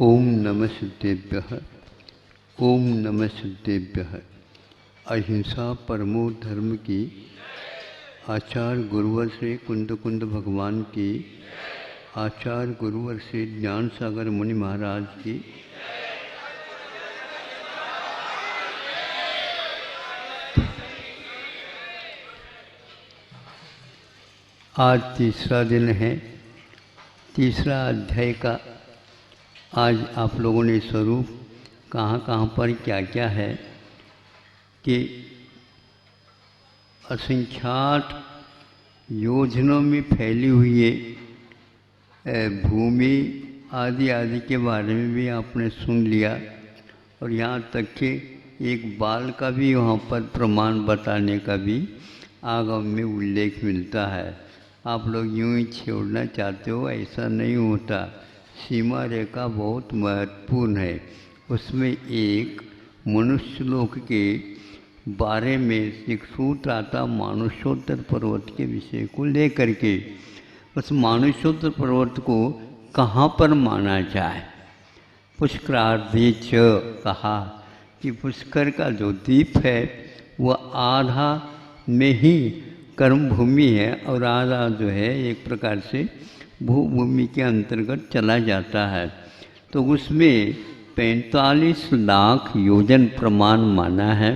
ओम नमः सिद्धेभ्यः। ओम नमः सिद्धेभ्यः। अहिंसा परमो धर्म की। आचार्य गुरुवर श्री कुंद कुंद भगवान की। आचार्य गुरुवर श्री ज्ञान सागर मुनि महाराज की। आज तीसरा दिन है, तीसरा अध्याय का। आज आप लोगों ने स्वरूप कहाँ कहाँ पर क्या क्या है कि असंख्यात योजनों में फैली हुई है भूमि आदि आदि के बारे में भी आपने सुन लिया, और यहाँ तक कि एक बाल का भी वहाँ पर प्रमाण बताने का भी आगम में उल्लेख मिलता है। आप लोग यूँ ही छोड़ना चाहते हो, ऐसा नहीं होता। सीमा रेखा बहुत महत्वपूर्ण है। उसमें एक मनुष्य लोक के बारे में एक सूत्र आता मानुषोत्तर पर्वत के विषय को लेकर के। उस मानुषोत्तर पर्वत को कहाँ पर माना जाए? पुष्करार्धे च कहा कि पुष्कर का जो द्वीप है वह आधा में ही कर्म भूमि है और आधा जो है एक प्रकार से भूभूमि के अंतर्गत चला जाता है। तो उसमें 45 लाख योजन प्रमाण माना है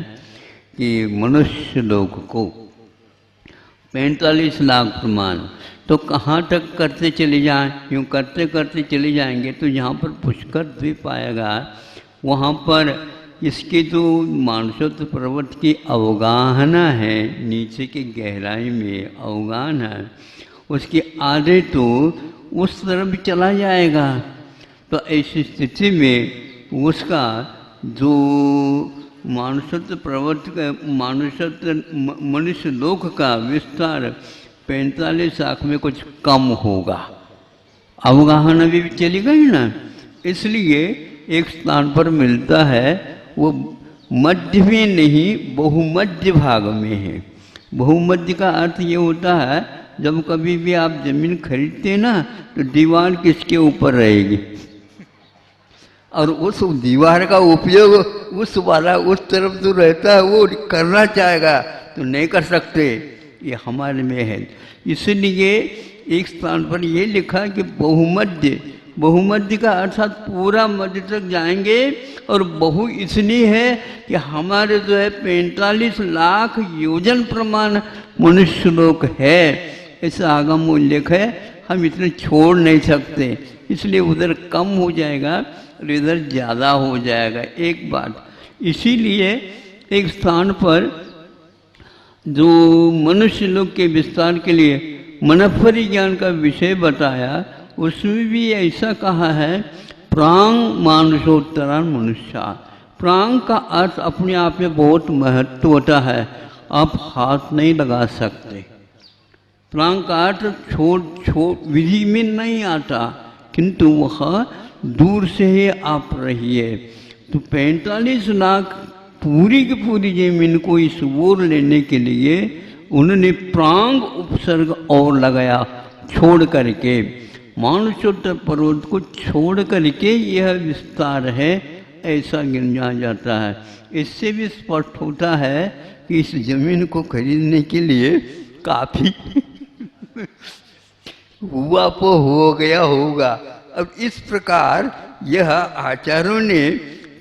कि मनुष्य लोक को 45 लाख प्रमाण। तो कहाँ तक करते चले जाएं? यूँ करते करते चले जाएंगे तो यहाँ पर पुष्कर द्वीप आएगा। वहाँ पर इसके जो मानसोत्तर पर्वत की अवगाहना है, नीचे की गहराई में अवगाहन है, उसके आधे तो उस तरफ चला जाएगा। तो ऐसी स्थिति में उसका जो मानसोत्तर पर्वत का मानसोत्तर मनुष्य लोक का विस्तार 45 लाख में कुछ कम होगा। अवगाहना भी चली गई ना, इसलिए एक स्थान पर मिलता है, वो मध्य में नहीं बहुमध्य भाग में है। बहुमध्य का अर्थ ये होता है, जब कभी भी आप जमीन खरीदते ना तो दीवार किसके ऊपर रहेगी, और उस दीवार का उपयोग उस वाला उस तरफ जो रहता है वो करना चाहेगा तो नहीं कर सकते। ये हमारे में है। इसलिए एक स्थान पर ये लिखा कि बहुमध्य। बहुमध्य का अर्थात पूरा मध्य तक जाएंगे, और बहु इसलिए है कि हमारे जो है 45 लाख योजन प्रमाण मनुष्य लोक है, ऐसा आगम उल्लेख है। हम इतने छोड़ नहीं सकते, इसलिए उधर कम हो जाएगा और इधर ज़्यादा हो जाएगा। एक बात, इसीलिए एक स्थान पर जो मनुष्य लोक के विस्तार के लिए मनफरी ज्ञान का विषय बताया, उसमें भी ऐसा कहा है, प्रांग मानुषोत्तरान मनुष्या। प्रांग का अर्थ अपने आप में बहुत महत्व होता है, आप हाथ नहीं लगा सकते। प्रांग का अर्थ छोड़ विधि में नहीं आता, किंतु वह दूर से ही आप रहिए। तो 45 लाख पूरी की पूरी जमीन को इस ओर लेने के लिए उन्होंने प्रांग उपसर्ग और लगाया, छोड़ करके। मानुषोत्तर पर्वत को छोड़ करके यह विस्तार है, ऐसा गिना जाता है। इससे भी स्पष्ट होता है कि इस जमीन को खरीदने के लिए काफ़ी हुआ तो हो गया होगा। अब इस प्रकार यह आचार्यों ने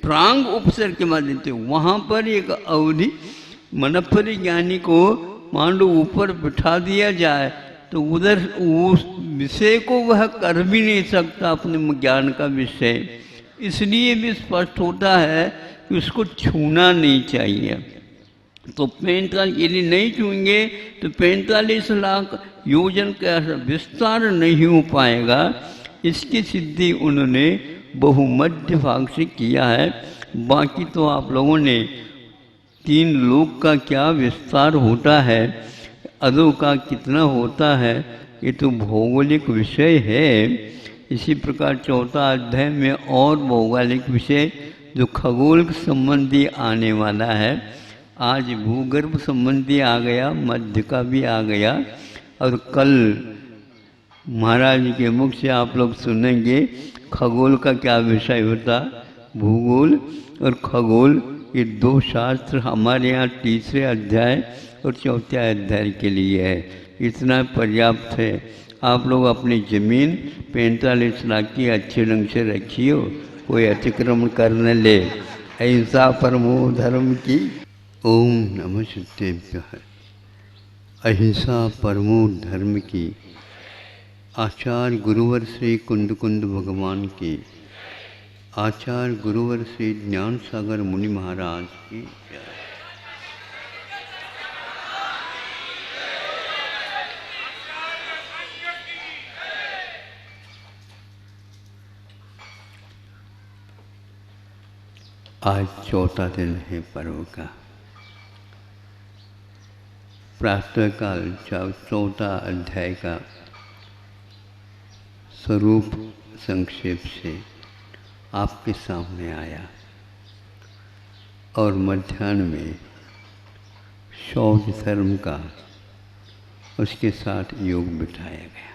प्रांग उपसर्ग के माध्यम से वहाँ पर एक अवधि मनफरी ज्ञानी को मान लो ऊपर बिठा दिया जाए तो उधर उस विषय को वह कर भी नहीं सकता, अपने ज्ञान का विषय। इसलिए भी स्पष्ट होता है कि उसको छूना नहीं चाहिए। तो 45 यदि नहीं छूएंगे तो 45 लाख योजन का विस्तार नहीं हो पाएगा। इसकी सिद्धि उन्होंने बहुमध्य भाग से किया है। बाकी तो आप लोगों ने 3 लोक का क्या विस्तार होता है, अदो का कितना होता है, ये तो भौगोलिक विषय है। इसी प्रकार चौथा अध्याय में और भौगोलिक विषय जो खगोल संबंधी आने वाला है। आज भूगर्भ संबंधी आ गया, मध्य का भी आ गया, और कल महाराज के मुख से आप लोग सुनेंगे खगोल का क्या विषय होता। भूगोल और खगोल ये दो शास्त्र हमारे यहाँ तीसरे अध्याय और चौथे अध्याय के लिए है। इतना पर्याप्त है। आप लोग अपनी ज़मीन 45 लाख की अच्छे ढंग से रखियो, कोई अतिक्रमण कर न ले। अहिंसा परमो धर्म की। ओम नमः शिवाय। अहिंसा परमो धर्म की। आचार्य गुरुवर श्री कुंद कुंद भगवान की, आचार्य गुरुवर श्री ज्ञान सागर मुनि महाराज की जय। आज चौथा दिन है पर्व का। प्रातःकाल चौथा अध्याय का स्वरूप संक्षेप से आपके सामने आया और मध्याह्न में शौच धर्म का उसके साथ योग बिठाया गया।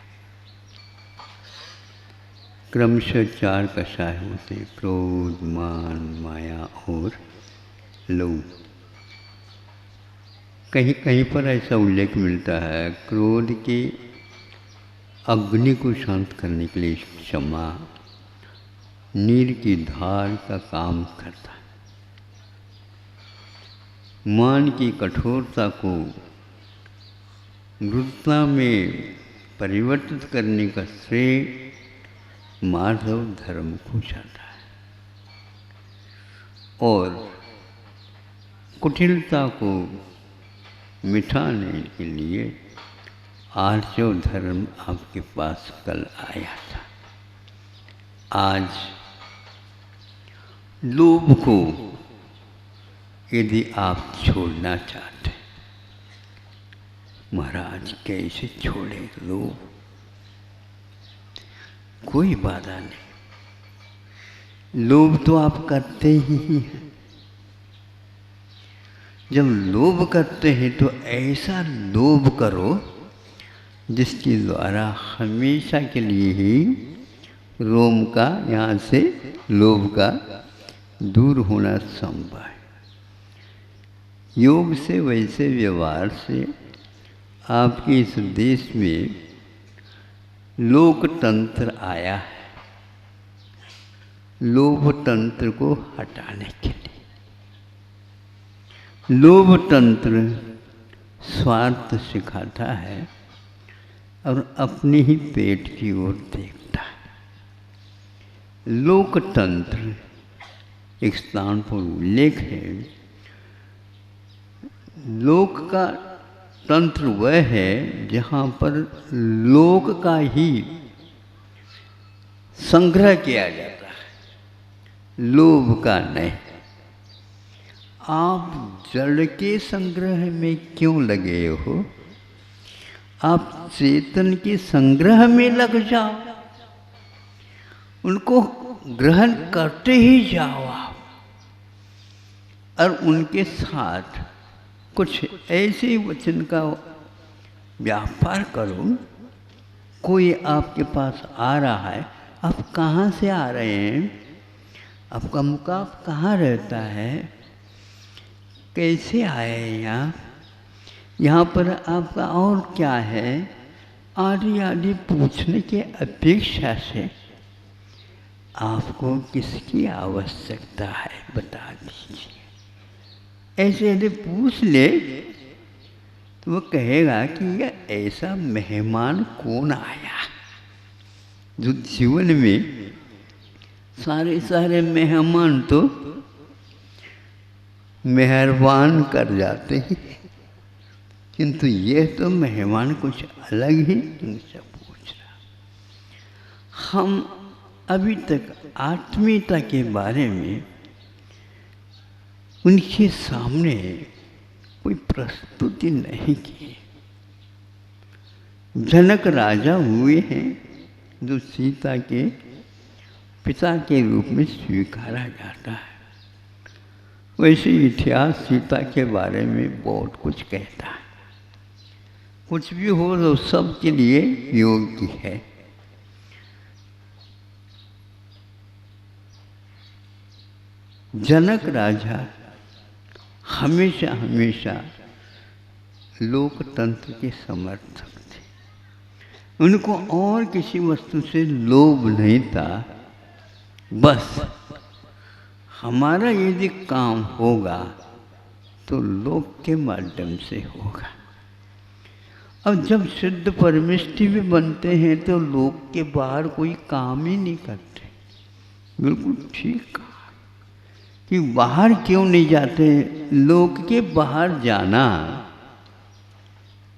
क्रमशः 4 कषाय होते, क्रोध, मान, माया और लोभ। कहीं कहीं पर ऐसा उल्लेख मिलता है, क्रोध के अग्नि को शांत करने के लिए क्षमा नीर की धार का काम करता है। मान की कठोरता को मृदुता में परिवर्तित करने का श्रेय माधव धर्म को जाता है और कुटिलता को मिटाने के लिए आर्जव धर्म आपके पास कल आया था। आज लोभ को यदि आप छोड़ना चाहते, महाराज कैसे छोड़े लोभ? कोई बाधा नहीं, लोभ तो आप करते ही हैं। जब लोभ करते हैं तो ऐसा लोभ करो जिसके द्वारा हमेशा के लिए ही रोम का, यहाँ से लोभ का दूर होना संभव है। योग से, वैसे व्यवहार से आपके इस देश में लोकतंत्र आया है, लोभतंत्र को हटाने के लिए। लोभतंत्र स्वार्थ सिखाता है और अपने ही पेट की ओर देखता है। लोकतंत्र एक स्थान पर उल्लेख है। लोक का तंत्र वह है जहाँ पर लोक का ही संग्रह किया जाता है, लोभ का नहीं। आप जड़ के संग्रह में क्यों लगे हो? आप चेतन के संग्रह में लग जाओ, उनको ग्रहण करते ही जाओ आप, और उनके साथ कुछ ऐसे वचन का व्यापार करो। कोई आपके पास आ रहा है, आप कहाँ से आ रहे हैं, आपका मुकाम कहाँ रहता है, कैसे आए हैं यहाँ पर आपका और क्या है, आदि आदि पूछने के अपेक्षा से आपको किसकी आवश्यकता है बता दीजिए। ऐसे यदि पूछ ले तो वो कहेगा कि यह ऐसा मेहमान कौन आया जो जीवन में सारे मेहमान तो मेहरबान कर जाते हैं, किंतु ये तो मेहमान कुछ अलग ही तुमसे पूछ रहा। हम अभी तक आत्मीयता के बारे में उनके सामने कोई प्रस्तुति नहीं की। जनक राजा हुए हैं जो सीता के पिता के रूप में स्वीकारा जाता है। वैसे इतिहास सीता के बारे में बहुत कुछ कहता है। कुछ भी हो तो सबके लिए योग्य है। जनक राजा हमेशा हमेशा लोकतंत्र के समर्थक थे। उनको और किसी वस्तु से लोभ नहीं था, बस हमारा यदि काम होगा तो लोक के माध्यम से होगा। अब जब सिद्ध परमेष्टि भी बनते हैं तो लोक के बाहर कोई काम ही नहीं करते। बिल्कुल ठीक कहा कि बाहर क्यों नहीं जाते। लोक के बाहर जाना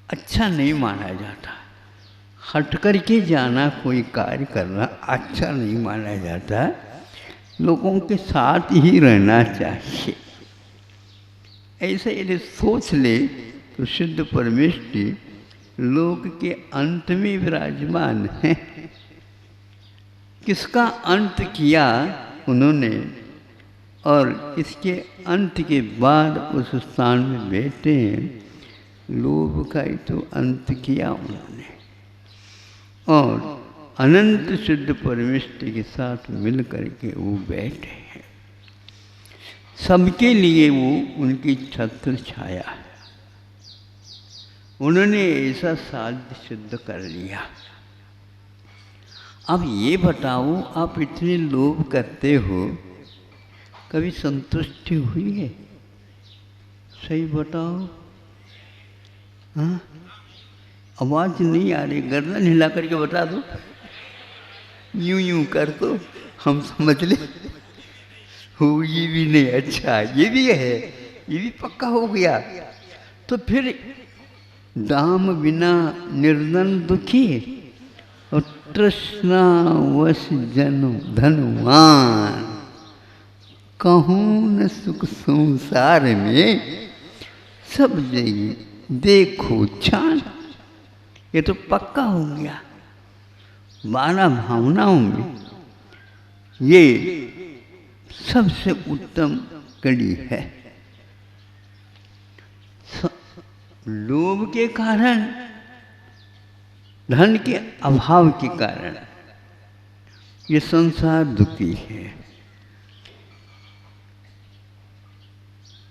अच्छा नहीं माना जाता। हट कर के जाना, कोई कार्य करना अच्छा नहीं माना जाता। लोगों के साथ ही रहना चाहिए। ऐसे यदि सोच ले तो सिद्ध परमेष्टि लोक के अंत में विराजमान है। किसका अंत किया उन्होंने, और इसके अंत के बाद उस स्थान में बैठे हैं। लोभ का ही तो अंत किया उन्होंने, और अनंत सिद्ध परमेष्टि के साथ मिल करके वो बैठे हैं। सबके लिए वो उनकी छत्र छाया है। उन्होंने ऐसा साध्य सिद्ध कर लिया। अब ये बताओ, आप इतने लोभ करते हो, कभी संतुष्टि हुई है? सही बताओ। हाँ, आवाज नहीं आ रही, गर्दन हिला करके बता दो। यूं यूं कर दो, हम समझ ले। हो ये भी नहीं, अच्छा ये भी है, ये भी पक्का हो गया। तो फिर दाम बिना निर्धन दुखी और तृष्णा वश जन धनवान, कहूँ न सुख संसार में, सब जगह देखो छान। ये तो पक्का हो गया। 12 भावनाओं में ये सबसे उत्तम कड़ी है। लोभ के कारण, धन के अभाव के कारण ये संसार दुखी है।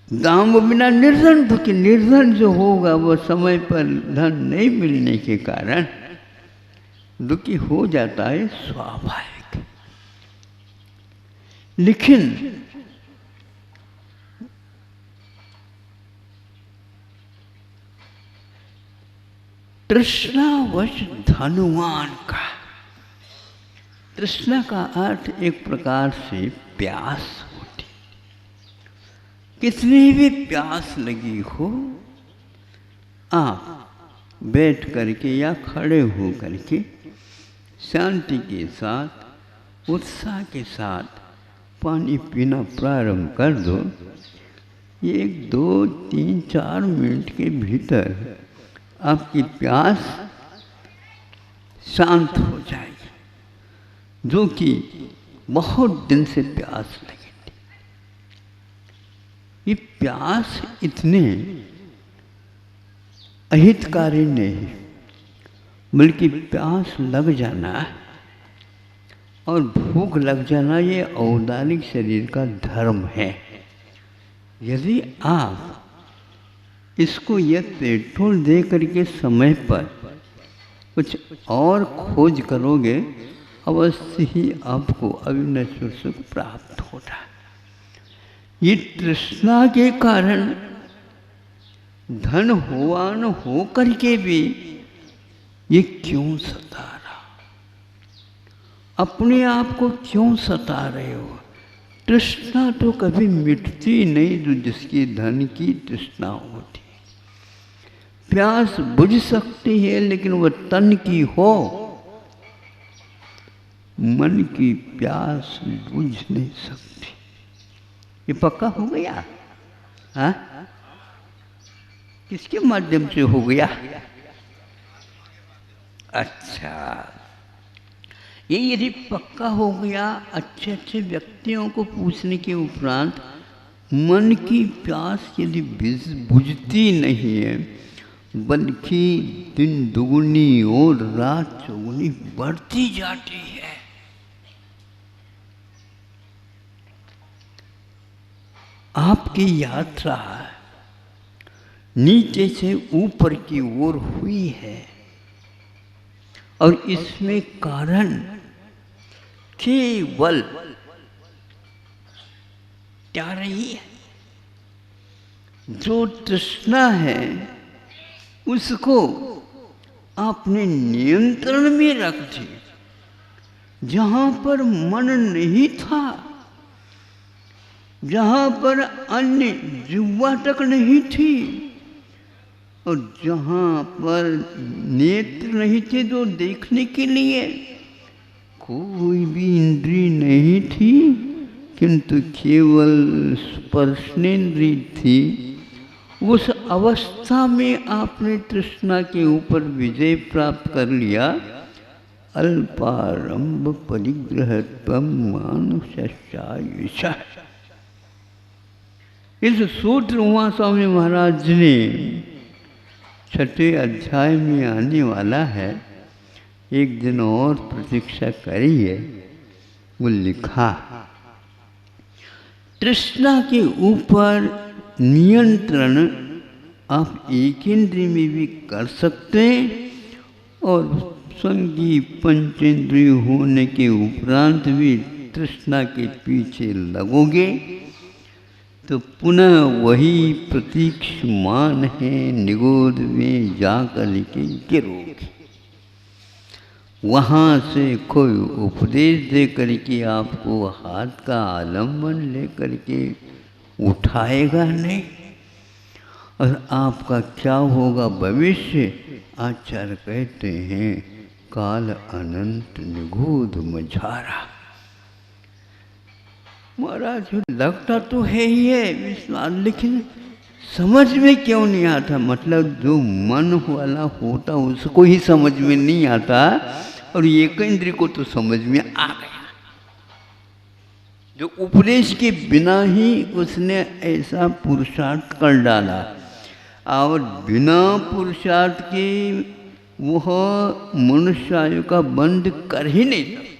दाम बिना निर्धन दुखी। निर्धन जो होगा वो समय पर धन नहीं मिलने के कारण दुखी हो जाता है, स्वाभाविक। लेकिन तृष्णावश धनवान का, तृष्णा का अर्थ एक प्रकार से प्यास होती। कितनी भी प्यास लगी हो, आप बैठ करके या खड़े हो करके शांति के साथ, उत्साह के साथ पानी पीना प्रारंभ कर दो। ये 1, 2, 3, 4 मिनट के भीतर आपकी प्यास शांत हो जाएगी, जो कि बहुत दिन से प्यास लगी थी। ये प्यास इतने अहितकारी नहीं, बल्कि प्यास लग जाना और भूख लग जाना ये औदानिक शरीर का धर्म है। यदि आप इसको यह पेट्रोल दे करके समय पर कुछ और खोज करोगे, अवश्य ही आपको अविनश्वर सुख प्राप्त होगा। ये तृष्णा के कारण धन होवान हो करके भी ये क्यों सता रहा? अपने आप को क्यों सता रहे हो? तृष्णा तो कभी मिटती नहीं जो जिसकी धन की तृष्णा होती। प्यास बुझ सकती है, लेकिन वह तन की हो, मन की प्यास बुझ नहीं सकती। ये पक्का हो गया? हाँ, किसके माध्यम से हो गया? अच्छा, ये यदि पक्का हो गया, अच्छे अच्छे व्यक्तियों को पूछने के उपरांत मन की प्यास यदि बुझती नहीं है बल्कि दिन दुगुनी और रात चौगुनी बढ़ती जाती है। आपकी यात्रा नीचे से ऊपर की ओर हुई है और इसमें कारण केवल क्या रही है? जो तृष्णा है उसको आपने नियंत्रण में रख दिया। जहां पर मन नहीं था, जहां पर अन्य जिह्वा तक नहीं थी और जहां पर नेत्र नहीं थे जो देखने के लिए, कोई भी इंद्री नहीं थी, किंतु केवल स्पर्शनेन्द्रिय थी। उस अवस्था में आपने तृष्णा के ऊपर विजय प्राप्त कर लिया। अल्पारंभ परिग्रहत्वं मानुषस्यायुषः। इस सूत्र उमा स्वामी महाराज ने 6ठे अध्याय में आने वाला है। एक दिन और प्रतीक्षा करिए। वो लिखा, तृष्णा के ऊपर नियंत्रण आप एक इंद्रिय में भी कर सकते हैं और संगी पंचेंद्रिय होने के उपरांत भी तृष्णा के पीछे लगोगे तो पुनः वही प्रतीक्षमान है, निगोद में जाकर के गिरोगे। वहाँ से कोई उपदेश दे करके आपको हाथ का आलम्बन ले करके उठाएगा नहीं। और आपका क्या होगा भविष्य? आचार्य कहते हैं काल अनंत निगूढ़ मझारा। महाराज लगता तो है ही है विश्वास, लेकिन समझ में क्यों नहीं आता? मतलब जो मन वाला होता उसको ही समझ में नहीं आता और एक इंद्रिय को तो समझ में आ गया। जो उपदेश के बिना ही उसने ऐसा पुरुषार्थ कर डाला और बिना पुरुषार्थ के वह मनुष्य आयु का बंद कर ही नहीं सकता।